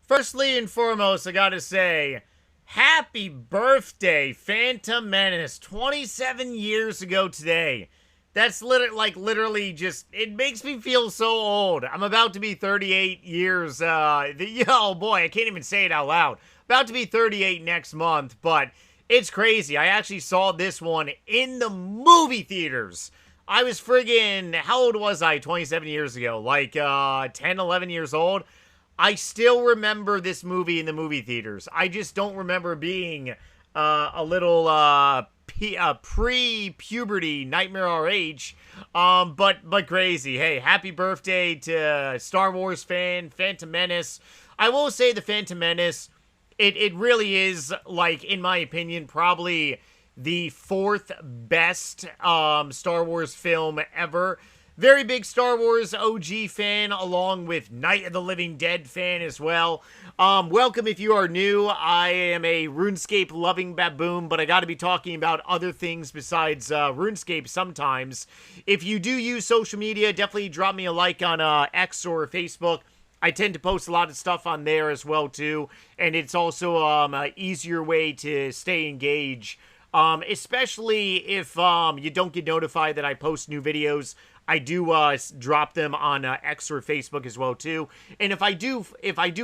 Firstly and foremost, I gotta say, happy birthday, Phantom Menace. 27 years ago today. That's literally just, it makes me feel so old. I'm about to be 38 years, oh boy, I can't even say it out loud. About to be 38 next month, but it's crazy. I actually saw this one in the movie theaters. I was friggin', how old was I 27 years ago? Like, 10, 11 years old? I still remember this movie in the movie theaters. I just don't remember being a little pre-puberty Nightmare RH. But crazy. Hey, happy birthday to Star Wars fan, Phantom Menace. I will say the Phantom Menace, it really is, like, in my opinion, probably the fourth best Star Wars film ever. Very big Star Wars OG fan, along with Night of the Living Dead fan as well. Welcome if you are new. I am a Runescape loving baboon, but I gotta be talking about other things besides Runescape sometimes. If you do use social media, definitely drop me a like on X or Facebook. I tend to post a lot of stuff on there as well too, and it's also an easier way to stay engaged. Especially if you don't get notified that I post new videos. I do drop them on X or Facebook as well too. And if I do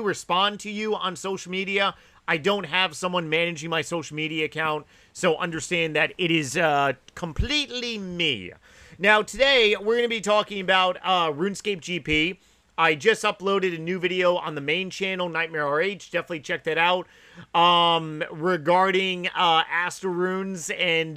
respond to you on social media, I don't have someone managing my social media account, so understand that it is completely me. Now today we're going to be talking about RuneScape GP. I just uploaded a new video on the main channel, Nightmare RH. Definitely check that out. Regarding Astral Runes and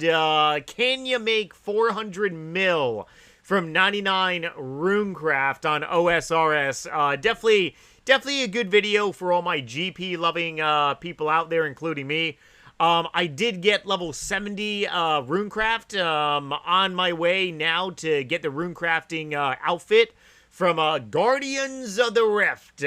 can you make 400 mil from 99 Runecraft on OSRS. Definitely a good video for all my GP loving people out there, including me. I did get level 70 Runecraft on my way now to get the Runecrafting outfit from Guardians of the Rift.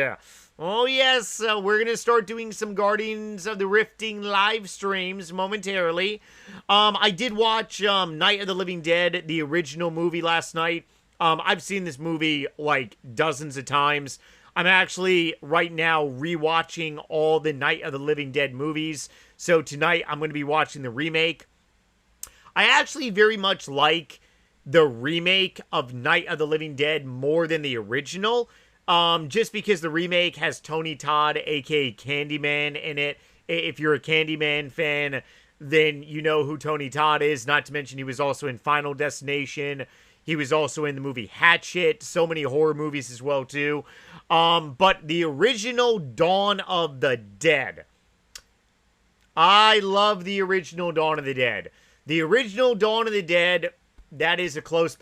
Oh yes, we're going to start doing some Guardians of the Rifting live streams momentarily. I did watch Night of the Living Dead, the original movie, last night. I've seen this movie like dozens of times. I'm actually right now rewatching all the Night of the Living Dead movies. So tonight I'm going to be watching the remake. I actually very much like the remake of Night of the Living Dead more than the original. Just because the remake has Tony Todd, aka Candyman, in it. If you're a Candyman fan, then you know who Tony Todd is. Not to mention he was also in Final Destination. He was also in the movie Hatchet. So many horror movies as well, too. But the original Dawn of the Dead. I love the original Dawn of the Dead. The original Dawn of the Dead, that is a close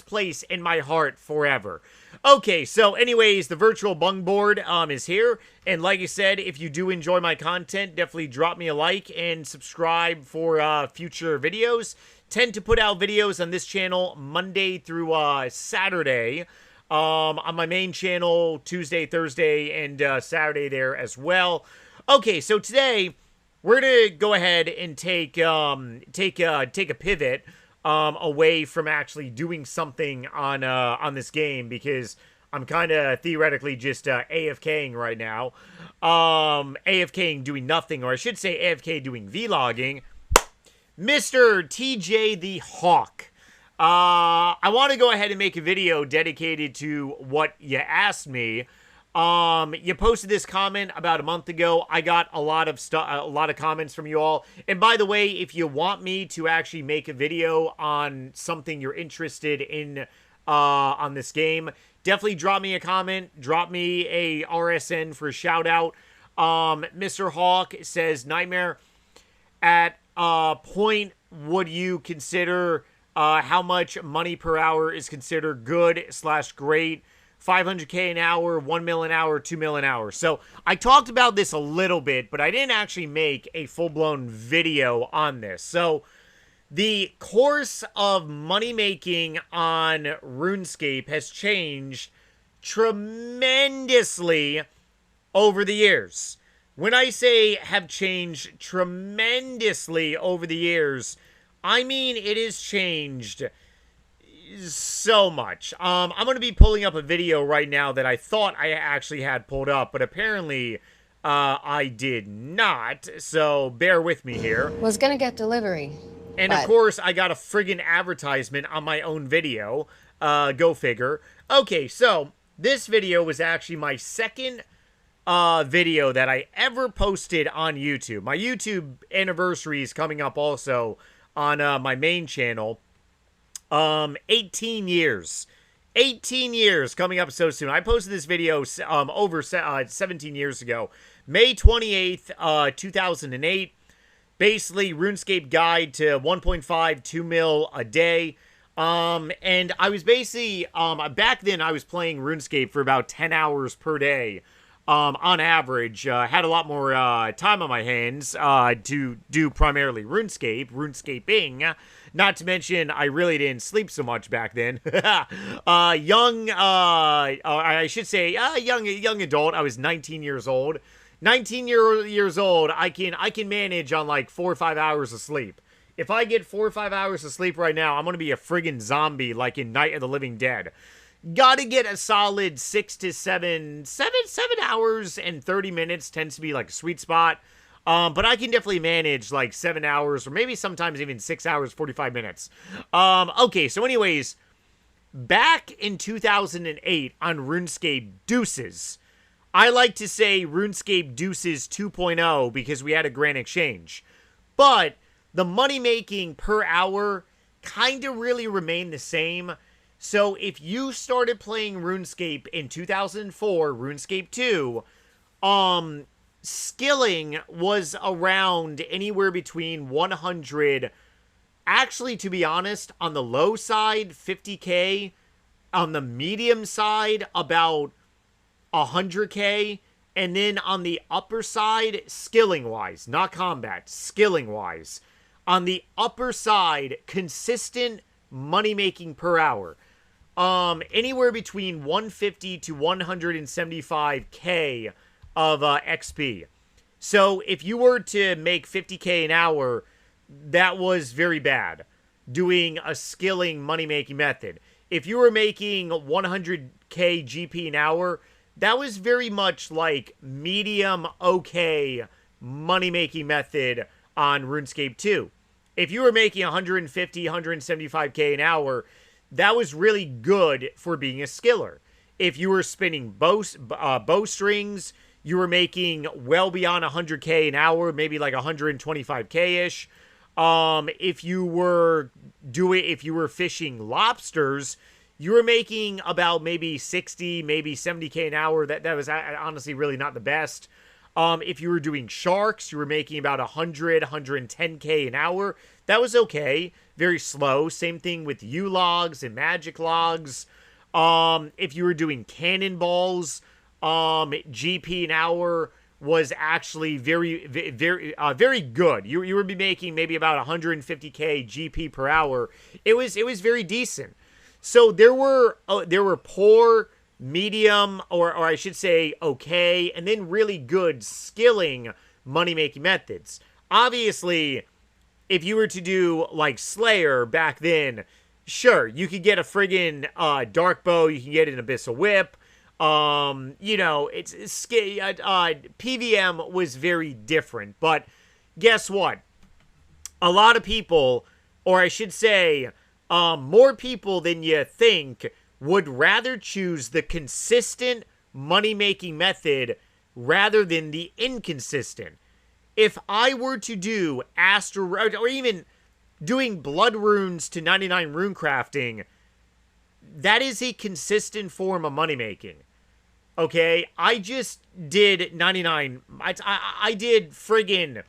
place in my heart forever. Okay, so anyways, the virtual bung board is here. And like I said, if you do enjoy my content, definitely drop me a like and subscribe for future videos. Tend to put out videos on this channel Monday through Saturday. On my main channel, Tuesday, Thursday, and Saturday there as well. Okay, so today we're gonna go ahead and take a pivot away from actually doing something on this game, because I'm kind of theoretically just AFKing right now. AFKing doing nothing, or I should say AFK doing vlogging. Mr. TJ the Hawk. I want to go ahead and make a video dedicated to what you asked me. You posted this comment about a month ago. I got a lot of comments from you all. And by the way, if you want me to actually make a video on something you're interested in on this game, definitely drop me a comment. Drop me a RSN for a shout out. Mr. Hawk says, Nightmare, at point would you consider how much money per hour is considered good/great? 500K an hour, 1 mil an hour, 2 mil an hour. So I talked about this a little bit, but I didn't actually make a full-blown video on this. So the course of money making on RuneScape has changed tremendously over the years. When I say have changed tremendously over the years, I mean it has changed so much. I'm going to be pulling up a video right now that I thought I actually had pulled up, but apparently I did not, so bear with me here. Was gonna get delivery. And of course, I got a friggin' advertisement on my own video. Go figure. Okay, so this video was actually my second video that I ever posted on YouTube. My YouTube anniversary is coming up also on my main channel. 18 years. 18 years coming up so soon. I posted this video over 17 years ago. May 28th, 2008. Basically, RuneScape guide to 1.5, 2 mil a day. And I was basically, back then I was playing RuneScape for about 10 hours per day. On average, had a lot more time on my hands to do primarily RuneScaping. Not to mention, I really didn't sleep so much back then. I should say, young adult. I was 19 years old. 19 years old, I can manage on like 4 or 5 hours of sleep. If I get 4 or 5 hours of sleep right now, I'm gonna be a friggin' zombie like in Night of the Living Dead. Gotta get a solid 6 to 7 hours and 30 minutes tends to be like a sweet spot. But I can definitely manage like 7 hours or maybe sometimes even 6 hours, 45 minutes. Okay, so anyways, back in 2008 on RuneScape Deuces, I like to say RuneScape Deuces 2.0 because we had a grand exchange. But the money making per hour kind of really remained the same. So if you started playing RuneScape in 2004, RuneScape 2, skilling was around anywhere between 100, actually to be honest, on the low side, 50k, on the medium side, about 100k, and then on the upper side, skilling-wise, not combat, skilling-wise, on the upper side, consistent money-making per hour, anywhere between 150 to 175k of XP. So if you were to make 50k an hour, that was very bad, doing a skilling money-making method. If you were making 100k GP an hour, that was very much like medium okay money-making method on RuneScape 2. If you were making 150, 175k an hour, that was really good for being a skiller. If you were spinning bowstrings, you were making well beyond 100k an hour, maybe like 125k-ish. If you were fishing lobsters, you were making about maybe 60, maybe 70k an hour. That was honestly really not the best. If you were doing sharks, you were making about 100, 110k an hour. That was okay. Very slow. Same thing with U-logs and magic logs. If you were doing cannonballs, GP an hour was actually very good. You would be making maybe about 150k GP per hour. It was very decent. So there were poor, medium, or I should say okay, and then really good skilling money-making methods. Obviously, if you were to do like Slayer back then, sure, you could get a friggin' dark bow, you can get an abyssal whip. You know, PVM was very different, but guess what? A lot of people, or I should say, more people than you think, would rather choose the consistent money-making method rather than the inconsistent. If I were to do or even doing blood runes to 99 rune crafting, that is a consistent form of money-making. Okay, I just did 99, I did friggin'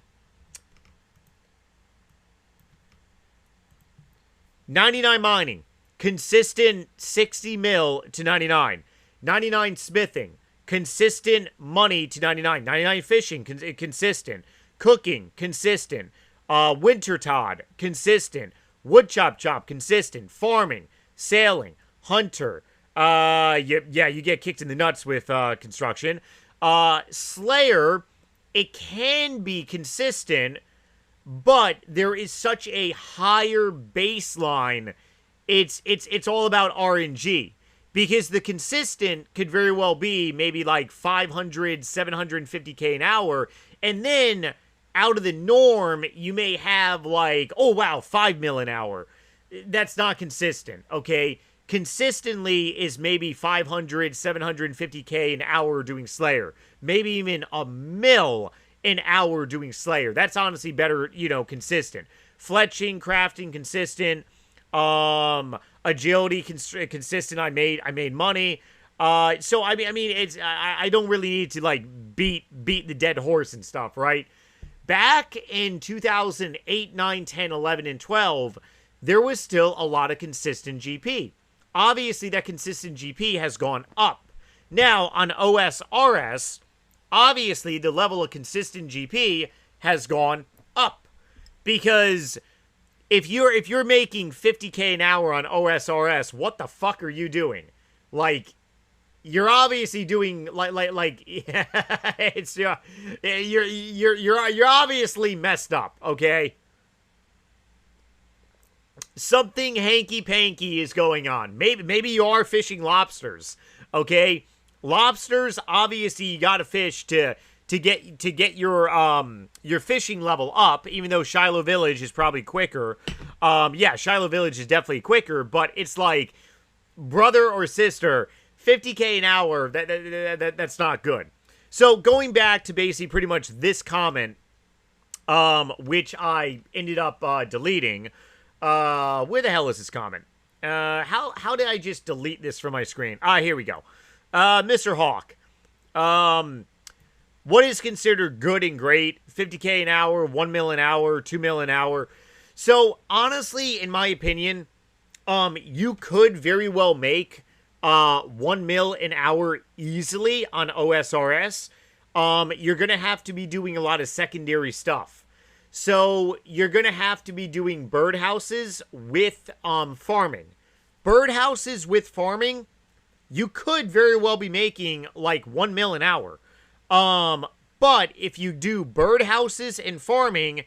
99 mining, consistent 60 mil to 99. 99 smithing, consistent money to 99. 99 fishing, consistent. Cooking, consistent. Winter Todd, consistent. Wood chop, consistent. Farming, sailing, hunter. You get kicked in the nuts with construction. Slayer, it can be consistent, but there is such a higher baseline it's all about RNG. Because the consistent could very well be maybe like 500, 750K an hour. And then out of the norm, you may have like, oh wow, 5 mil an hour. That's not consistent, okay? Consistently is maybe 500, 750K an hour doing Slayer. Maybe even a mil an hour doing Slayer. That's honestly better, you know, consistent. Fletching, crafting, consistent. Agility consistent. I made money. So I mean, it's I don't really need to like beat the dead horse and stuff, right? Back in 2008, 9, 10, 11, and 12, there was still a lot of consistent GP. Obviously, that consistent GP has gone up. Now on OSRS, obviously the level of consistent GP has gone up because if you're making 50K an hour on OSRS, what the fuck are you doing? Like, you're obviously doing like it's you're obviously messed up, okay? Something hanky panky is going on. Maybe you are fishing lobsters, okay? Lobsters, obviously you got to fish to get your fishing level up, even though Shiloh Village is probably quicker. Yeah, Shiloh Village is definitely quicker, but it's like, brother or sister, 50K an hour, that's not good. So going back to basically pretty much this comment, which I ended up deleting. Where the hell is this comment? How did I just delete this from my screen? Here we go. Mr. Hawk. What is considered good and great? 50K an hour, 1 mil an hour, 2 mil an hour. So, honestly, in my opinion, you could very well make 1 mil an hour easily on OSRS. You're going to have to be doing a lot of secondary stuff. So, you're going to have to be doing birdhouses with farming. Birdhouses with farming, you could very well be making like 1 mil an hour. But if you do birdhouses and farming,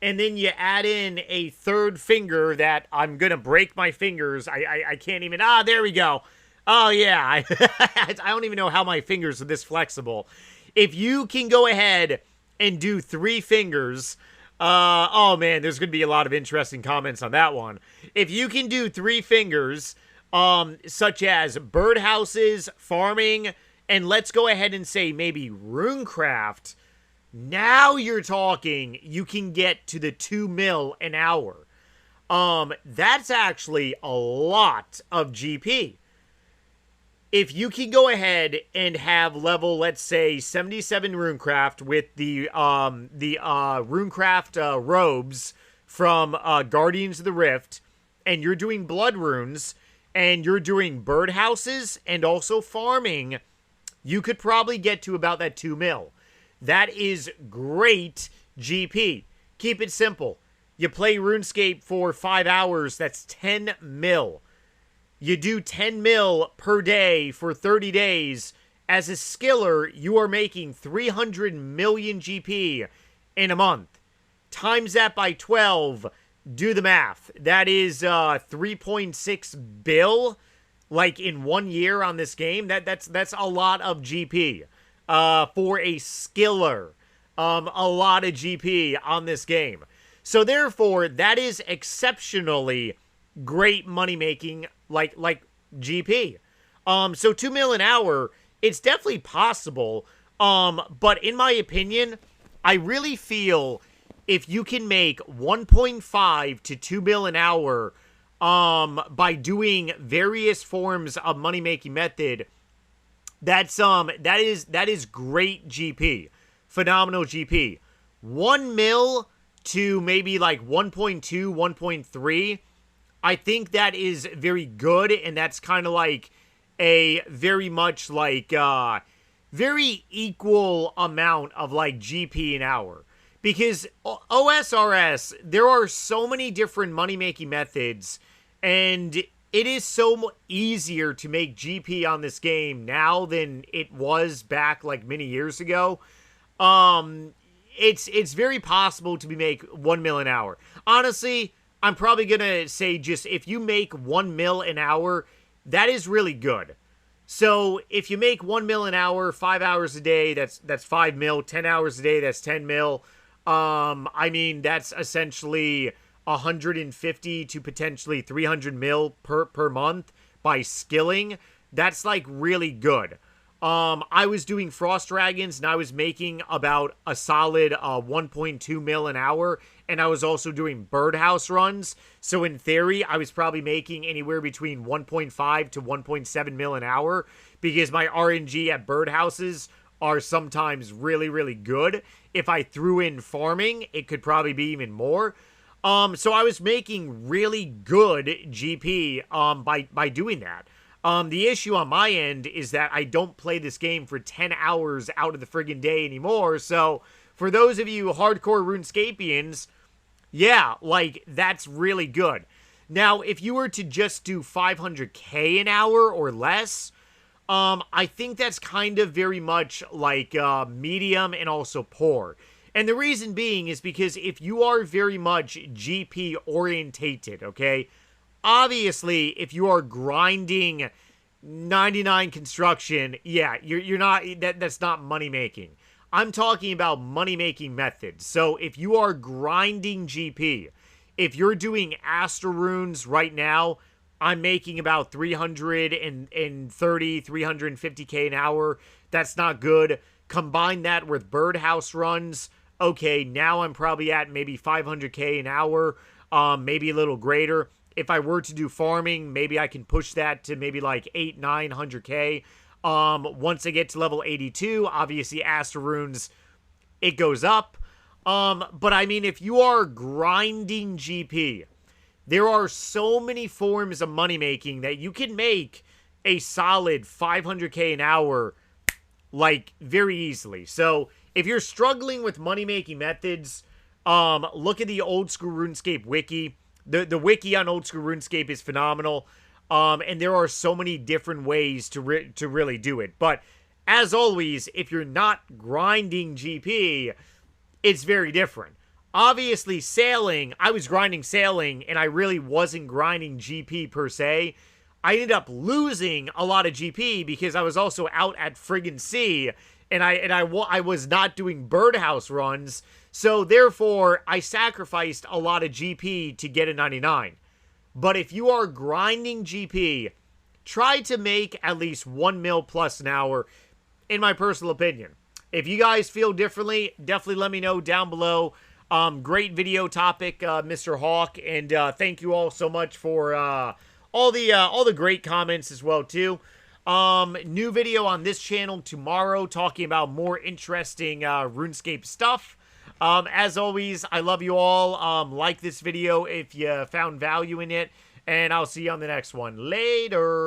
and then you add in a third finger that I'm gonna break my fingers, I can't even, there we go. Oh yeah, I don't even know how my fingers are this flexible. If you can go ahead and do 3 fingers, oh man, there's gonna be a lot of interesting comments on that one. If you can do 3 fingers, such as birdhouses, farming, and let's go ahead and say maybe Runecraft, now you're talking, you can get to the 2 mil an hour. That's actually a lot of GP. If you can go ahead and have level, let's say, 77 Runecraft with the Runecraft robes from Guardians of the Rift, and you're doing blood runes, and you're doing birdhouses and also farming, you could probably get to about that 2 mil. That is great GP. Keep it simple. You play RuneScape for 5 hours, that's 10 mil. You do 10 mil per day for 30 days. As a skiller, you are making 300 million GP in a month. Times that by 12, do the math. That is 3.6 bill. Like in 1 year on this game, that's a lot of GP for a skiller. A lot of GP on this game. So therefore, that is exceptionally great money making, like GP. So 2 mil an hour, it's definitely possible. But in my opinion, I really feel if you can make 1.5 to 2 mil an hour by doing various forms of money-making method, that is great GP. Phenomenal GP. 1 mil to maybe like 1.2, 1.3, I think that is very good, and that's kind of like a very much like very equal amount of like GP an hour. Because OSRS, there are so many different money-making methods, and it is so easier to make GP on this game now than it was back like many years ago. It's very possible to make 1 mil an hour. Honestly, I'm probably gonna say just if you make 1 mil an hour, that is really good. So if you make 1 mil an hour, 5 hours a day, that's 5 mil. 10 hours a day, that's 10 mil. I mean, that's essentially 150 to potentially 300 mil per month by skilling. That's like really good. I was doing Frost Dragons and I was making about a solid 1.2 mil an hour, and I was also doing birdhouse runs. So in theory, I was probably making anywhere between 1.5 to 1.7 mil an hour, because my RNG at birdhouses are sometimes really, really good. If I threw in farming, it could probably be even more. So I was making really good GP by doing that. The issue on my end is that I don't play this game for 10 hours out of the friggin' day anymore. So for those of you hardcore RuneScapians, yeah, like, that's really good. Now, if you were to just do 500k an hour or less, I think that's kind of very much like medium and also poor. And the reason being is because if you are very much GP orientated, okay, obviously if you are grinding 99 construction, yeah, you're not, that's not money making. I'm talking about money making methods. So if you are grinding GP, if you're doing Astral Runes right now, I'm making about 330, 350k an hour. That's not good. Combine that with birdhouse runs. Okay, now I'm probably at maybe 500k an hour, maybe a little greater. If I were to do farming, maybe I can push that to maybe like 900k. Once I get to level 82, obviously Astral Runes, it goes up. But I mean, if you are grinding GP, there are so many forms of money making that you can make a solid 500k an hour, like, very easily. So if you're struggling with money making methods, look at the Old School RuneScape wiki. The wiki on Old School RuneScape is phenomenal. And there are so many different ways to really do it. But as always, if you're not grinding GP, it's very different. Obviously, sailing, I was grinding sailing, and I really wasn't grinding GP per se. I ended up losing a lot of GP because I was also out at friggin' sea, and I was not doing birdhouse runs, so therefore, I sacrificed a lot of GP to get a 99. But if you are grinding GP, try to make at least 1 mil plus an hour, in my personal opinion. If you guys feel differently, definitely let me know down below. Great video topic, Mr. Hawk, and thank you all so much for all the great comments as well too. New video on this channel tomorrow, talking about more interesting RuneScape stuff. As always, I love you all. Like this video if you found value in it, and I'll see you on the next one. Later.